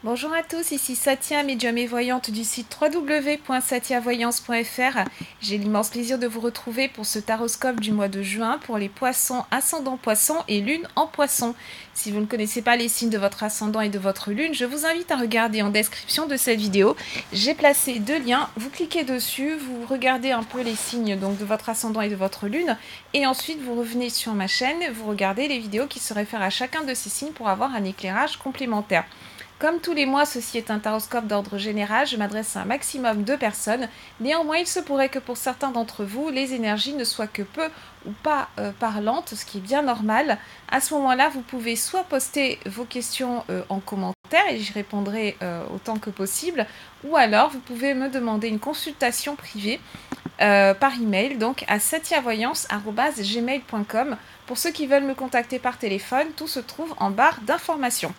Bonjour à tous, ici Satia, médium et voyante du site www.satiavoyance.fr. J'ai l'immense plaisir de vous retrouver pour ce taroscope du mois de juin pour les poissons, ascendant poisson et lune en poisson. Si vous ne connaissez pas les signes de votre ascendant et de votre lune, je vous invite à regarder en description de cette vidéo. J'ai placé deux liens, vous cliquez dessus, vous regardez un peu les signes donc, de votre ascendant et de votre lune, et ensuite vous revenez sur ma chaîne, vous regardez les vidéos qui se réfèrent à chacun de ces signes pour avoir un éclairage complémentaire. Comme tous les mois, ceci est un taroscope d'ordre général, je m'adresse à un maximum de personnes. Néanmoins, il se pourrait que pour certains d'entre vous, les énergies ne soient que peu ou pas parlantes, ce qui est bien normal. À ce moment-là, vous pouvez soit poster vos questions en commentaire et j'y répondrai autant que possible, ou alors vous pouvez me demander une consultation privée par email, donc à satiavoyance@gmail.com. Pour ceux qui veulent me contacter par téléphone, tout se trouve en barre d'informations.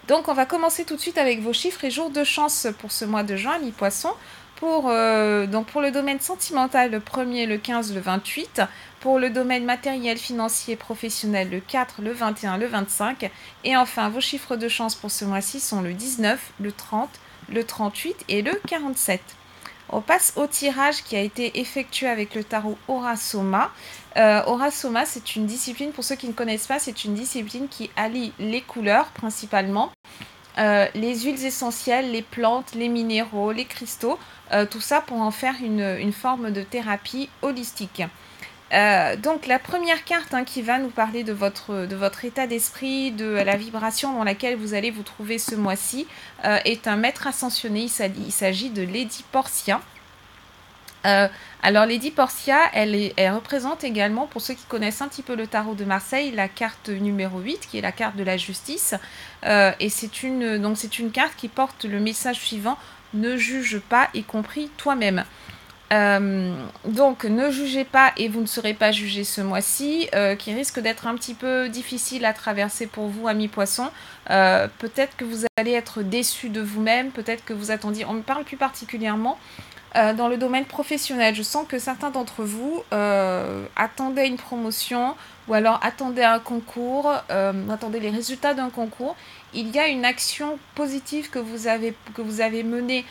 Donc on va commencer tout de suite avec vos chiffres et jours de chance pour ce mois de juin, mi-poisson. Pour le domaine sentimental, le 1er, le 15, le 28. Pour le domaine matériel, financier, professionnel, le 4, le 21, le 25. Et enfin, vos chiffres de chance pour ce mois-ci sont le 19, le 30, le 38 et le 47. On passe au tirage qui a été effectué avec le tarot Aura Soma. Aura Soma, c'est une discipline, pour ceux qui ne connaissent pas, c'est une discipline qui allie les couleurs principalement, les huiles essentielles, les plantes, les minéraux, les cristaux, tout ça pour en faire une forme de thérapie holistique. Donc la première carte qui va nous parler de votre état d'esprit, de la vibration dans laquelle vous allez vous trouver ce mois-ci, est un maître ascensionné. Il s'agit de Lady Portia. Alors Lady Portia, elle représente également, pour ceux qui connaissent un petit peu le tarot de Marseille, la carte numéro 8, qui est la carte de la justice. Et c'est une carte qui porte le message suivant: ne juge pas, y compris toi-même. Donc ne jugez pas et vous ne serez pas jugé ce mois-ci, qui risque d'être un petit peu difficile à traverser pour vous, amis poissons. Peut-être que vous allez être déçus de vous-même, peut-être que vous attendiez, on me parle plus particulièrement dans le domaine professionnel. Je sens que certains d'entre vous attendaient une promotion ou alors attendaient un concours, attendaient les résultats d'un concours. Il y a une action positive que vous avez menée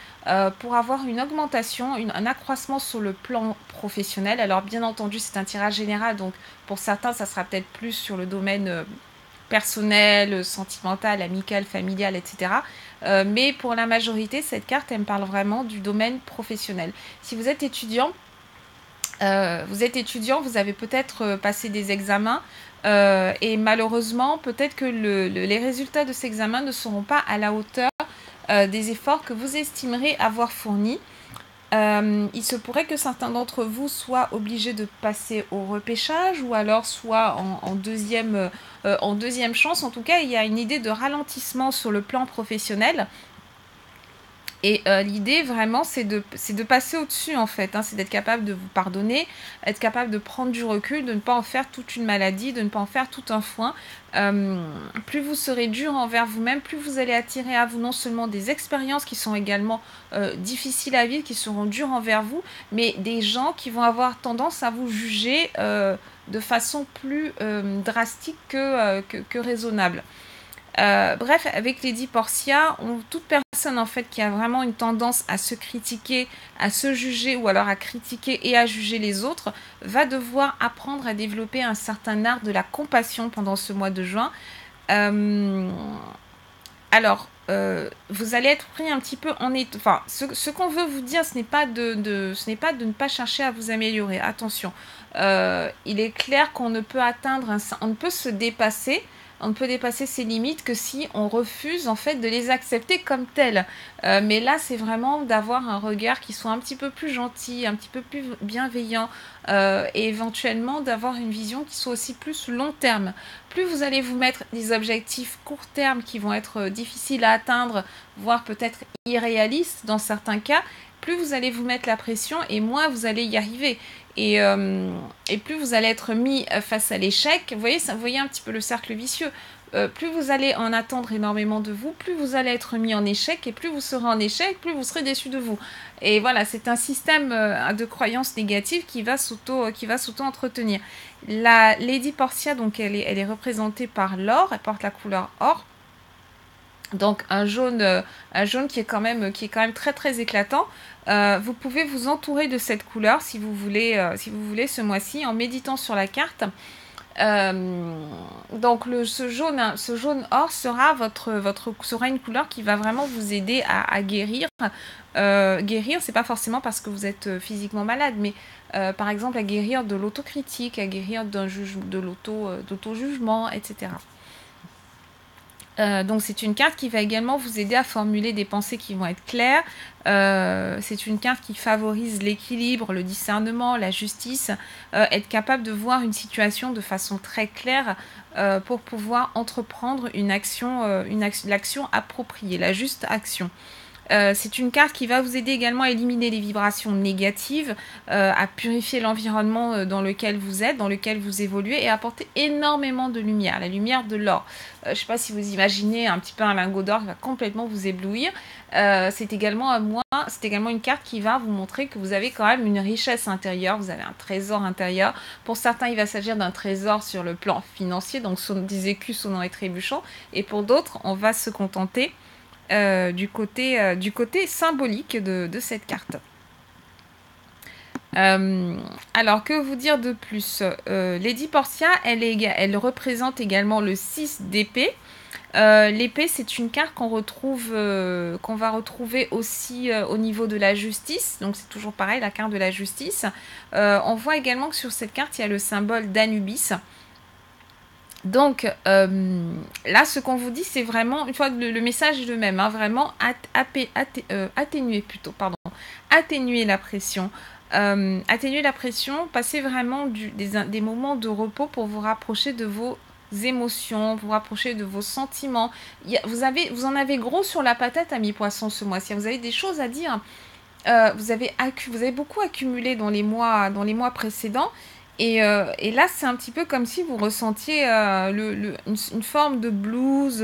pour avoir une augmentation, un accroissement sur le plan professionnel. Alors bien entendu, c'est un tirage général, donc pour certains, ça sera peut-être plus sur le domaine personnel, sentimental, amical, familial, etc. Mais pour la majorité, cette carte, elle me parle vraiment du domaine professionnel. Si vous êtes étudiant, vous avez peut-être passé des examens et malheureusement, peut-être que les résultats de ces examens ne seront pas à la hauteur des efforts que vous estimerez avoir fournis. Il se pourrait que certains d'entre vous soient obligés de passer au repêchage ou alors soit en deuxième chance. En tout cas, il y a une idée de ralentissement sur le plan professionnel. Et l'idée vraiment, c'est de passer au-dessus en fait, c'est d'être capable de vous pardonner, être capable de prendre du recul, de ne pas en faire toute une maladie, de ne pas en faire tout un foin. Plus vous serez dur envers vous-même, plus vous allez attirer à vous non seulement des expériences qui sont également difficiles à vivre, qui seront dures envers vous, mais des gens qui vont avoir tendance à vous juger de façon plus drastique que raisonnable. Bref, avec Lady Portia, toute personne en fait qui a vraiment une tendance à se critiquer, à se juger ou alors à critiquer et à juger les autres, va devoir apprendre à développer un certain art de la compassion pendant ce mois de juin. Vous allez être pris un petit peu en état. Enfin, ce qu'on veut vous dire, ce n'est pas de ne pas chercher à vous améliorer. Attention, il est clair qu'on ne peut on ne peut se dépasser. On ne peut dépasser ses limites que si on refuse en fait de les accepter comme telles. Mais là, c'est vraiment d'avoir un regard qui soit un petit peu plus gentil, un petit peu plus bienveillant, et éventuellement d'avoir une vision qui soit aussi plus long terme. Plus vous allez vous mettre des objectifs court terme qui vont être difficiles à atteindre, voire peut-être irréalistes dans certains cas, plus vous allez vous mettre la pression et moins vous allez y arriver. Et plus vous allez être mis face à l'échec, vous voyez un petit peu le cercle vicieux. Plus vous allez en attendre énormément de vous, plus vous allez être mis en échec, et plus vous serez en échec, plus vous serez déçu de vous. Et voilà, c'est un système de croyances négatives qui va s'auto-entretenir. La Lady Portia, donc elle est représentée par l'or, elle porte la couleur or. Donc un jaune qui est quand même très très éclatant. Vous pouvez vous entourer de cette couleur si vous voulez ce mois-ci en méditant sur la carte. Donc ce jaune or sera une couleur qui va vraiment vous aider à guérir. Guérir, c'est pas forcément parce que vous êtes physiquement malade, mais par exemple à guérir de l'autocritique, à guérir de l'auto-jugement, etc. Donc c'est une carte qui va également vous aider à formuler des pensées qui vont être claires. C'est une carte qui favorise l'équilibre, le discernement, la justice, être capable de voir une situation de façon très claire pour pouvoir entreprendre l'action appropriée, la juste action. C'est une carte qui va vous aider également à éliminer les vibrations négatives, à purifier l'environnement dans lequel vous êtes, dans lequel vous évoluez et apporter énormément de lumière, la lumière de l'or. Je ne sais pas si vous imaginez un petit peu un lingot d'or qui va complètement vous éblouir. C'est également une carte qui va vous montrer que vous avez quand même une richesse intérieure, vous avez un trésor intérieur. Pour certains, il va s'agir d'un trésor sur le plan financier, donc des écus sonnants et trébuchants. Et pour d'autres, on va se contenter du côté symbolique de cette carte. Alors, que vous dire de plus? Lady Portia, elle représente également le 6 d'épée. L'épée, c'est une carte qu'on va retrouver aussi au niveau de la justice. Donc, c'est toujours pareil, la carte de la justice. On voit également que sur cette carte, il y a le symbole d'Anubis. Donc là, ce qu'on vous dit, c'est vraiment, une fois le message est le même, hein, vraiment atténuer la pression. Atténuer la pression, passer vraiment des moments de repos pour vous rapprocher de vos émotions, vous rapprocher de vos sentiments. Vous en avez gros sur la patate, amis poissons, ce mois-ci. Vous avez des choses à dire. Vous avez beaucoup accumulé dans les mois précédents. Et là, c'est un petit peu comme si vous ressentiez une forme de blues,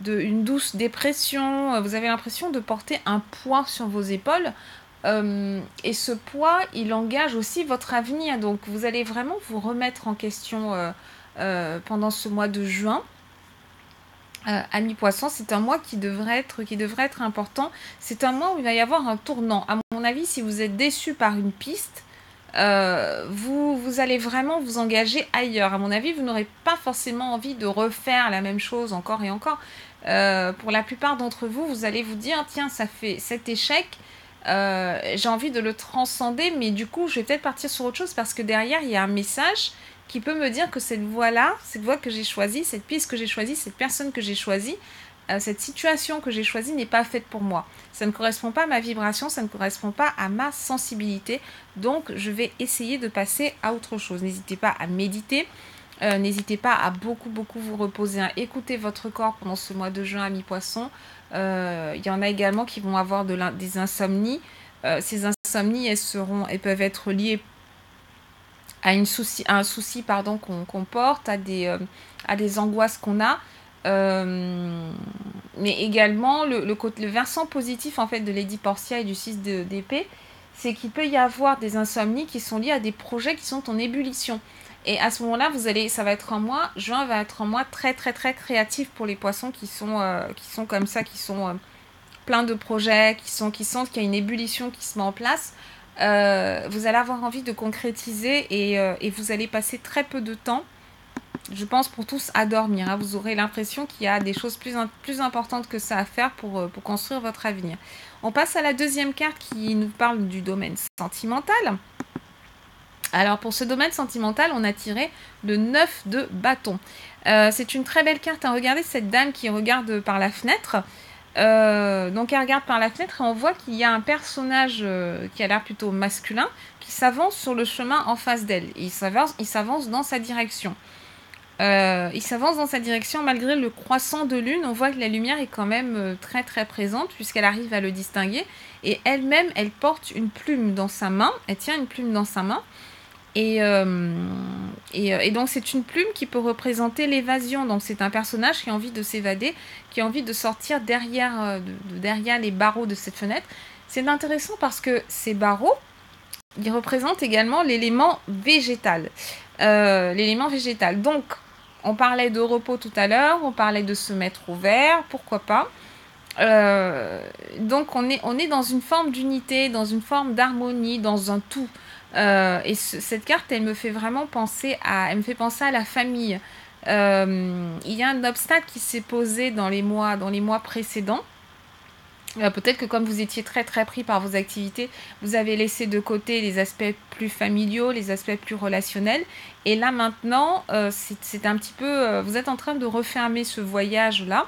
une douce dépression. Vous avez l'impression de porter un poids sur vos épaules. Et ce poids, il engage aussi votre avenir. Donc, vous allez vraiment vous remettre en question pendant ce mois de juin. Amis poissons, c'est un mois qui devrait être important. C'est un mois où il va y avoir un tournant. À mon avis, si vous êtes déçu par une piste, vous allez vraiment vous engager ailleurs. À mon avis, vous n'aurez pas forcément envie de refaire la même chose encore et encore. Pour la plupart d'entre vous, vous allez vous dire, tiens, ça fait cet échec, j'ai envie de le transcender, mais du coup, je vais peut-être partir sur autre chose parce que derrière, il y a un message qui peut me dire que cette voie que j'ai choisie, cette piste que j'ai choisie, cette personne que j'ai choisie, cette situation que j'ai choisie n'est pas faite pour moi. Ça ne correspond pas à ma vibration, ça ne correspond pas à ma sensibilité. Donc, je vais essayer de passer à autre chose. N'hésitez pas à méditer. N'hésitez pas à beaucoup vous reposer. Écoutez votre corps pendant ce mois de juin, amis poissons. Il y en a également qui vont avoir des insomnies. Ces insomnies, elles peuvent être liées à un souci qu'on porte, à des angoisses qu'on a. Mais également le versant positif en fait de Lady Portia et du 6 d'épée, c'est qu'il peut y avoir des insomnies qui sont liées à des projets qui sont en ébullition. Et à ce moment-là, juin va être un mois très très très créatif pour les poissons qui sont comme ça, qui sont pleins de projets, qui sentent qu'il y a une ébullition qui se met en place. Vous allez avoir envie de concrétiser et vous allez passer très peu de temps, je pense, pour tous à dormir. Hein. Vous aurez l'impression qu'il y a des choses plus importantes que ça à faire pour construire votre avenir. On passe à la deuxième carte qui nous parle du domaine sentimental. Alors pour ce domaine sentimental, on a tiré le 9 de bâton. C'est une très belle carte. Hein. Regardez cette dame qui regarde par la fenêtre. Donc elle regarde par la fenêtre et on voit qu'il y a un personnage qui a l'air plutôt masculin qui s'avance sur le chemin en face d'elle. Il s'avance dans sa direction. Il s'avance dans sa direction malgré le croissant de lune. On voit que la lumière est quand même très très présente puisqu'elle arrive à le distinguer. Et elle-même, elle porte une plume dans sa main. Elle tient une plume dans sa main. Et donc c'est une plume qui peut représenter l'évasion. Donc c'est un personnage qui a envie de s'évader, qui a envie de sortir derrière les barreaux de cette fenêtre. C'est intéressant parce que ces barreaux, ils représentent également l'élément végétal. Donc On parlait de repos tout à l'heure, on parlait de se mettre au vert, pourquoi pas. Donc on est dans une forme d'unité, dans une forme d'harmonie, dans un tout. Et cette carte, elle me fait vraiment penser elle me fait penser à la famille. Il y a un obstacle qui s'est posé dans les mois précédents. Peut-être que comme vous étiez très très pris par vos activités, vous avez laissé de côté les aspects plus familiaux, les aspects plus relationnels. Et là maintenant, c'est un petit peu, vous êtes en train de refermer ce voyage-là.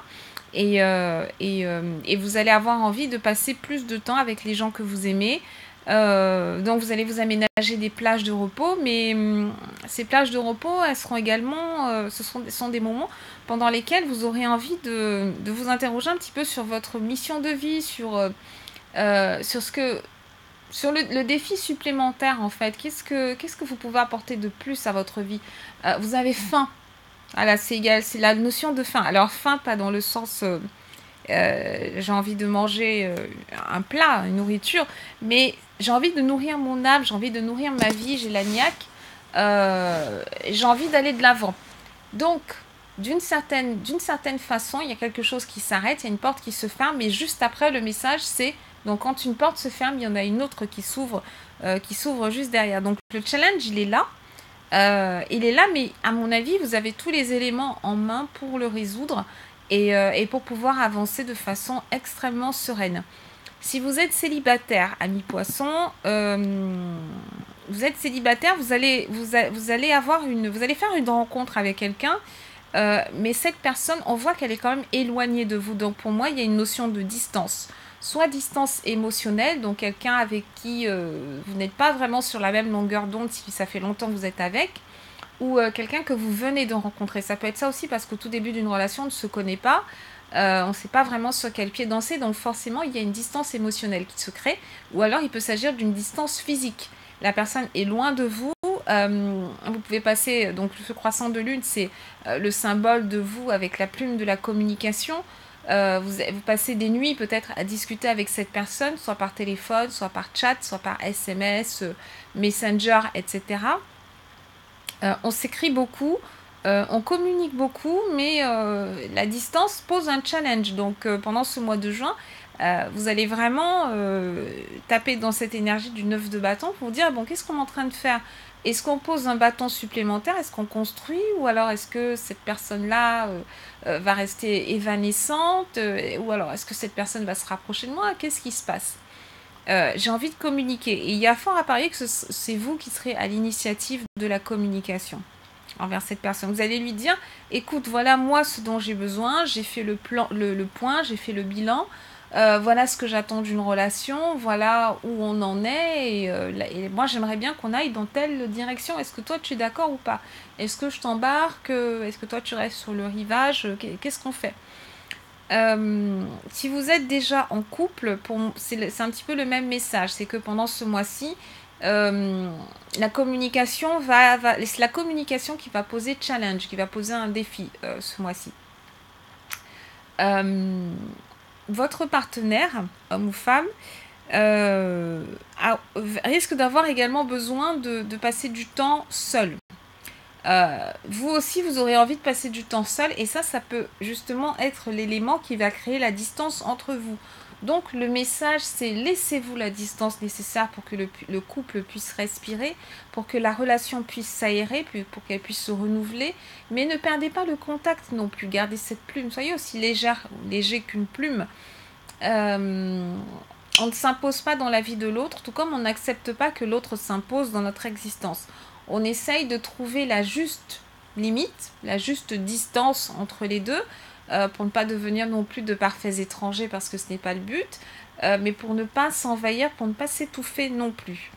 Et vous allez avoir envie de passer plus de temps avec les gens que vous aimez. Donc vous allez vous aménager des plages de repos, mais ces plages de repos, elles seront également, sont des moments pendant lesquels vous aurez envie de vous interroger un petit peu sur votre mission de vie, sur le défi supplémentaire en fait. Qu'est-ce que vous pouvez apporter de plus à votre vie? Vous avez faim. Voilà, c'est égal, c'est la notion de faim. Alors faim, pas dans le sens j'ai envie de manger un plat, une nourriture, mais j'ai envie de nourrir mon âme, j'ai envie de nourrir ma vie, j'ai la niaque, j'ai envie d'aller de l'avant. Donc, d'une certaine façon, il y a quelque chose qui s'arrête, il y a une porte qui se ferme, mais juste après, le message, c'est, donc quand une porte se ferme, il y en a une autre qui s'ouvre juste derrière. Donc, le challenge, il est là. Mais à mon avis, vous avez tous les éléments en main pour le résoudre et pour pouvoir avancer de façon extrêmement sereine. Si vous êtes célibataire, ami poisson, vous êtes célibataire, vous allez faire une rencontre avec quelqu'un, mais cette personne, on voit qu'elle est quand même éloignée de vous. Donc pour moi, il y a une notion de distance. Soit distance émotionnelle, donc quelqu'un avec qui vous n'êtes pas vraiment sur la même longueur d'onde si ça fait longtemps que vous êtes avec, ou quelqu'un que vous venez de rencontrer. Ça peut être ça aussi parce qu'au tout début d'une relation, on ne se connaît pas, on ne sait pas vraiment sur quel pied danser, donc forcément il y a une distance émotionnelle qui se crée, ou alors il peut s'agir d'une distance physique. La personne est loin de vous, vous pouvez passer, donc ce croissant de lune, c'est le symbole de vous avec la plume de la communication. Vous passez des nuits peut-être à discuter avec cette personne, soit par téléphone, soit par chat, soit par SMS, Messenger, etc. On s'écrit beaucoup, on communique beaucoup, mais la distance pose un challenge. Donc pendant ce mois de juin, vous allez vraiment taper dans cette énergie du 9 de bâton pour vous dire, bon, qu'est-ce qu'on est en train de faire? Est-ce qu'on pose un bâton supplémentaire? Est-ce qu'on construit? Ou alors est-ce que cette personne-là va rester évanescente? Ou alors est-ce que cette personne va se rapprocher de moi? Qu'est-ce qui se passe? J'ai envie de communiquer. Et il y a fort à parier que c'est vous qui serez à l'initiative de la communication envers cette personne. Vous allez lui dire, écoute, voilà moi ce dont j'ai besoin, j'ai fait le point, j'ai fait le bilan, voilà ce que j'attends d'une relation, voilà où on en est, et moi j'aimerais bien qu'on aille dans telle direction. Est-ce que toi tu es d'accord ou pas? Est-ce que je t'embarque? Est-ce que toi tu restes sur le rivage? Qu'est-ce qu'on fait? Si vous êtes déjà en couple, c'est un petit peu le même message. C'est que pendant ce mois-ci, la communication c'est la communication qui va poser challenge, qui va poser un défi ce mois-ci. Votre partenaire, homme ou femme, risque d'avoir également besoin de passer du temps seul. Vous aussi, vous aurez envie de passer du temps seul, et ça peut justement être l'élément qui va créer la distance entre vous. Donc le message, c'est laissez-vous la distance nécessaire pour que le couple puisse respirer, pour que la relation puisse s'aérer, pour qu'elle puisse se renouveler, mais ne perdez pas le contact non plus, gardez cette plume, soyez aussi léger qu'une plume. On ne s'impose pas dans la vie de l'autre, tout comme on n'accepte pas que l'autre s'impose dans notre existence. On essaye de trouver la juste limite, la juste distance entre les deux, pour ne pas devenir non plus de parfaits étrangers, parce que ce n'est pas le but, mais pour ne pas s'envahir, pour ne pas s'étouffer non plus.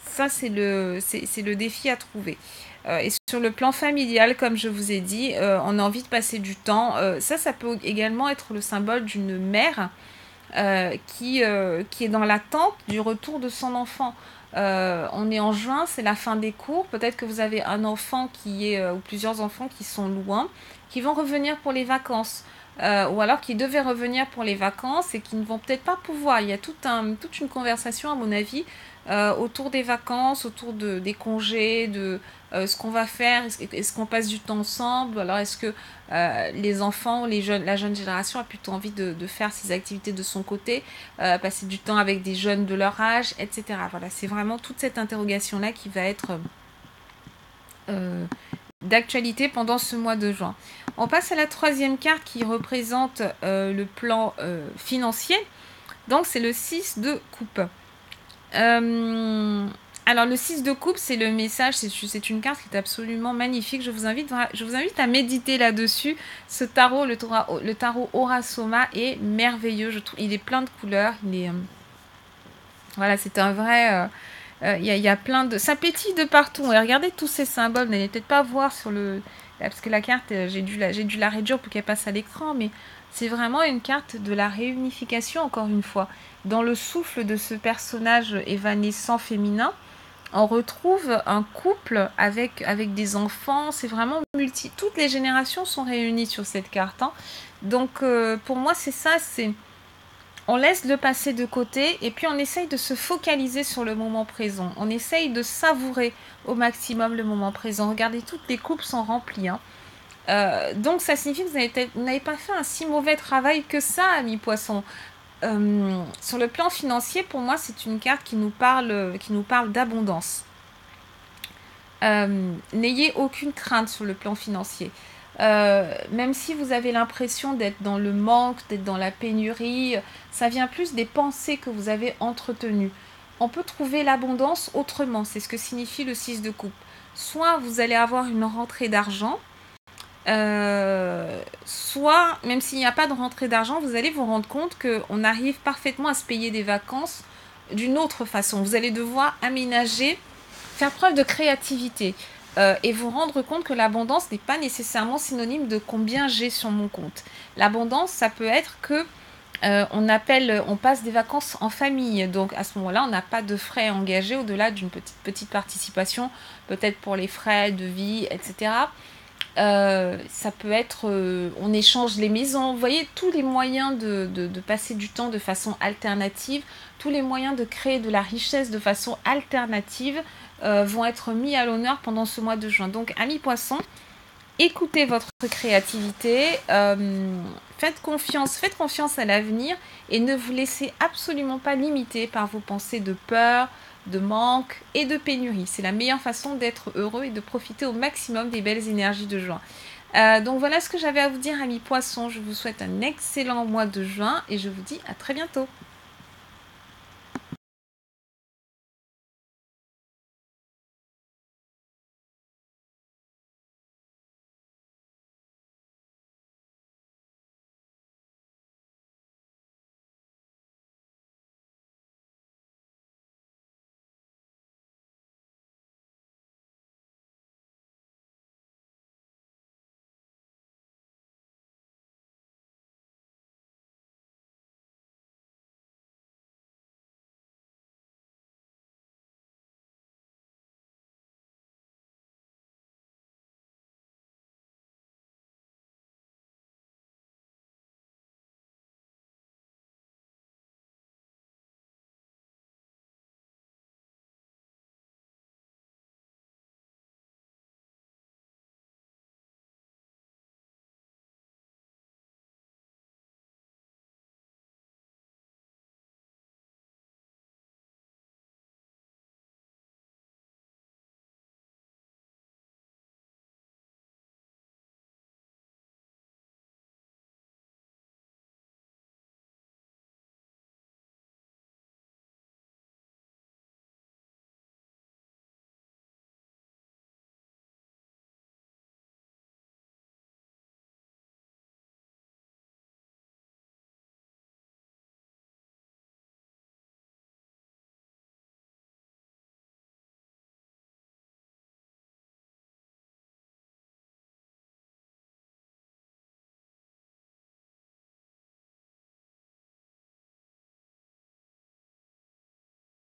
Ça, c'est le défi à trouver. Et sur le plan familial, comme je vous ai dit, on a envie de passer du temps. Ça peut également être le symbole d'une mère qui est dans l'attente du retour de son enfant. On est en juin, c'est la fin des cours. Peut-être que vous avez un enfant ou plusieurs enfants qui sont loin, qui vont revenir pour les vacances. ou alors qui devaient revenir pour les vacances et qui ne vont peut-être pas pouvoir. Il y a toute une conversation, à mon avis, autour des vacances, autour des congés, de ce qu'on va faire, est-ce qu'on passe du temps ensemble, alors est-ce que les enfants, la jeune génération a plutôt envie de faire ces activités de son côté, passer du temps avec des jeunes de leur âge, etc. Voilà, c'est vraiment toute cette interrogation-là qui va être d'actualité pendant ce mois de juin. On passe à la troisième carte qui représente le plan financier. Donc c'est le 6 de coupe. Alors le 6 de coupe, c'est le message, c'est une carte qui est absolument magnifique. Je vous invite à méditer là-dessus. Ce tarot, le tarot Aura Soma est merveilleux. Je trouve, il est plein de couleurs. Voilà, c'est un vrai... Il y a plein de... Ça pétille de partout. Et regardez tous ces symboles. Vous n'allez peut-être pas voir sur le... Parce que la carte, j'ai dû la réduire pour qu'elle passe à l'écran. Mais c'est vraiment une carte de la réunification, encore une fois. Dans le souffle de ce personnage évanescent féminin, on retrouve un couple avec des enfants. C'est vraiment toutes les générations sont réunies sur cette carte. Hein. Donc, pour moi, c'est ça. On laisse le passé de côté et puis on essaye de se focaliser sur le moment présent. On essaye de savourer au maximum le moment présent. Regardez, toutes les coupes sont remplies. Hein. Donc ça signifie que vous n'avez pas fait un si mauvais travail que ça, amis poissons. Sur le plan financier, pour moi, c'est une carte qui nous parle d'abondance. N'ayez aucune crainte sur le plan financier. Même si vous avez l'impression d'être dans le manque, d'être dans la pénurie, ça vient plus des pensées que vous avez entretenues. On peut trouver l'abondance autrement, c'est ce que signifie le 6 de coupe. Soit vous allez avoir une rentrée d'argent, soit, même s'il n'y a pas de rentrée d'argent, vous allez vous rendre compte qu'on arrive parfaitement à se payer des vacances d'une autre façon. Vous allez devoir aménager, faire preuve de créativité. Et vous rendre compte que l'abondance n'est pas nécessairement synonyme de combien j'ai sur mon compte. L'abondance, ça peut être que on passe des vacances en famille. Donc à ce moment-là, on n'a pas de frais engagés au-delà d'une petite participation, peut-être pour les frais de vie, etc. Ça peut être, on échange les maisons. Vous voyez, tous les moyens de passer du temps de façon alternative, tous les moyens de créer de la richesse de façon alternative vont être mis à l'honneur pendant ce mois de juin. Donc, amis poissons, écoutez votre créativité, faites confiance à l'avenir et ne vous laissez absolument pas limiter par vos pensées de peur, de manque et de pénurie. C'est la meilleure façon d'être heureux et de profiter au maximum des belles énergies de juin. Donc voilà ce que j'avais à vous dire, amis poissons. Je vous souhaite un excellent mois de juin et je vous dis à très bientôt.